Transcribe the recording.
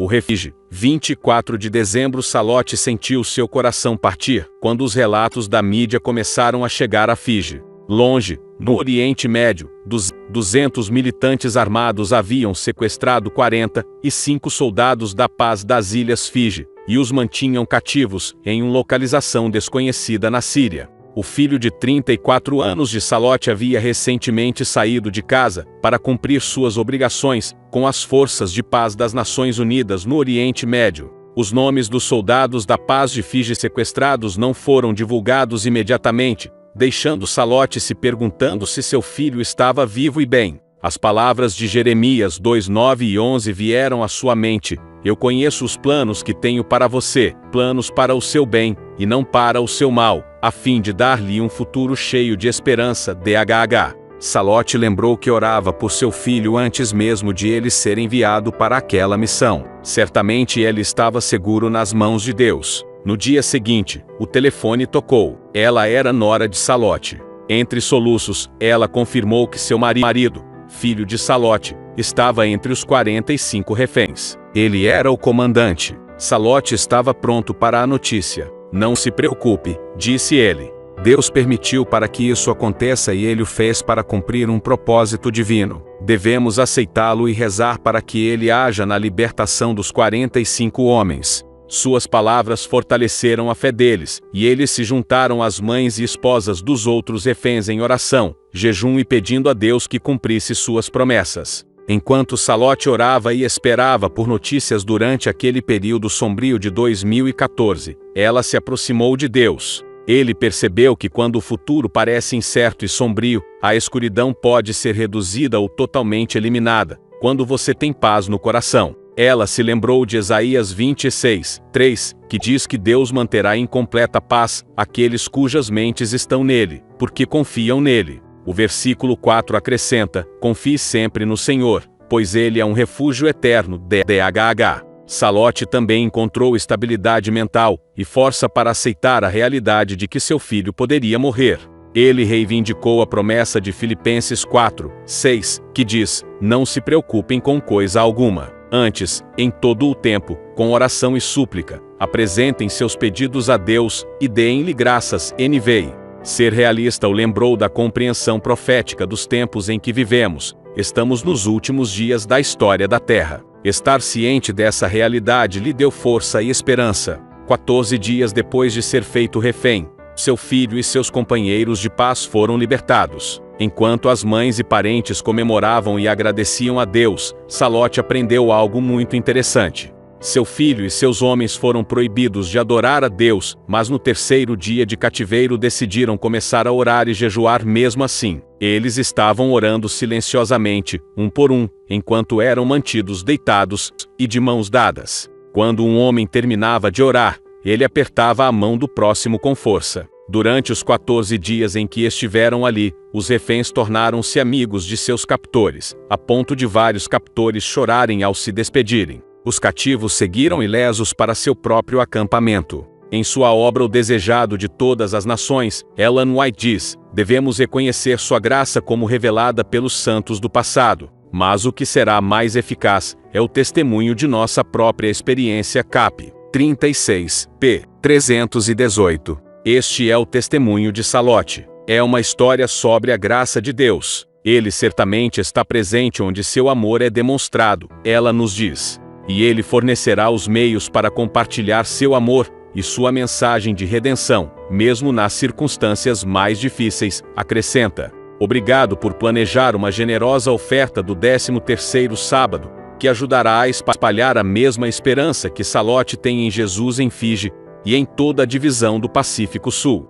refúgio. 24 de dezembro. Salote sentiu seu coração partir quando os relatos da mídia começaram a chegar a Fiji. Longe, no Oriente Médio, 200 militantes armados haviam sequestrado 45 soldados da paz das Ilhas Fiji e os mantinham cativos em uma localização desconhecida na Síria. O filho de 34 anos de Salote havia recentemente saído de casa para cumprir suas obrigações com as forças de paz das Nações Unidas no Oriente Médio. Os nomes dos soldados da paz de Fiji sequestrados não foram divulgados imediatamente, deixando Salote se perguntando se seu filho estava vivo e bem. As palavras de Jeremias 2:9 e 11 vieram à sua mente: Eu conheço os planos que tenho para você, planos para o seu bem, e não para o seu mal, a fim de dar-lhe um futuro cheio de esperança. DHH. Salote lembrou que orava por seu filho antes mesmo de ele ser enviado para aquela missão. Certamente ele estava seguro nas mãos de Deus. No dia seguinte, o telefone tocou. Ela era nora de Salote. Entre soluços, ela confirmou que seu marido, filho de Salote, estava entre os 45 reféns. Ele era o comandante. Salote estava pronto para a notícia. Não se preocupe, disse ele. Deus permitiu para que isso aconteça e ele o fez para cumprir um propósito divino. Devemos aceitá-lo e rezar para que ele haja na libertação dos 45 homens. Suas palavras fortaleceram a fé deles, e eles se juntaram às mães e esposas dos outros reféns em oração, jejum e pedindo a Deus que cumprisse suas promessas. Enquanto Salote orava e esperava por notícias durante aquele período sombrio de 2014, ela se aproximou de Deus. Ele percebeu que quando o futuro parece incerto e sombrio, a escuridão pode ser reduzida ou totalmente eliminada, quando você tem paz no coração. Ela se lembrou de Isaías 26:3, que diz que Deus manterá em completa paz aqueles cujas mentes estão nele, porque confiam nele. O versículo 4 acrescenta: Confie sempre no Senhor, pois ele é um refúgio eterno. DHH. Salote também encontrou estabilidade mental e força para aceitar a realidade de que seu filho poderia morrer. Ele reivindicou a promessa de Filipenses 4:6, que diz: Não se preocupem com coisa alguma. Antes, em todo o tempo, com oração e súplica, apresentem seus pedidos a Deus e deem-lhe graças. NVI. Ser realista o lembrou da compreensão profética dos tempos em que vivemos. Estamos nos últimos dias da história da Terra. Estar ciente dessa realidade lhe deu força e esperança. 14 dias depois de ser feito refém, seu filho e seus companheiros de paz foram libertados. Enquanto as mães e parentes comemoravam e agradeciam a Deus, Salote aprendeu algo muito interessante. Seu filho e seus homens foram proibidos de adorar a Deus, mas no terceiro dia de cativeiro decidiram começar a orar e jejuar mesmo assim. Eles estavam orando silenciosamente, um por um, enquanto eram mantidos deitados e de mãos dadas. Quando um homem terminava de orar, ele apertava a mão do próximo com força. Durante os 14 dias em que estiveram ali, os reféns tornaram-se amigos de seus captores, a ponto de vários captores chorarem ao se despedirem. Os cativos seguiram ilesos para seu próprio acampamento. Em sua obra O Desejado de Todas as Nações, Ellen White diz: Devemos reconhecer sua graça como revelada pelos santos do passado, mas o que será mais eficaz é o testemunho de nossa própria experiência. Cap. 36, p. 318. Este é o testemunho de Salote. É uma história sobre a graça de Deus. Ele certamente está presente onde seu amor é demonstrado, ela nos diz. E ele fornecerá os meios para compartilhar seu amor e sua mensagem de redenção, mesmo nas circunstâncias mais difíceis, acrescenta. Obrigado por planejar uma generosa oferta do 13º sábado, que ajudará a espalhar a mesma esperança que Salote tem em Jesus em Fiji e em toda a divisão do Pacífico Sul.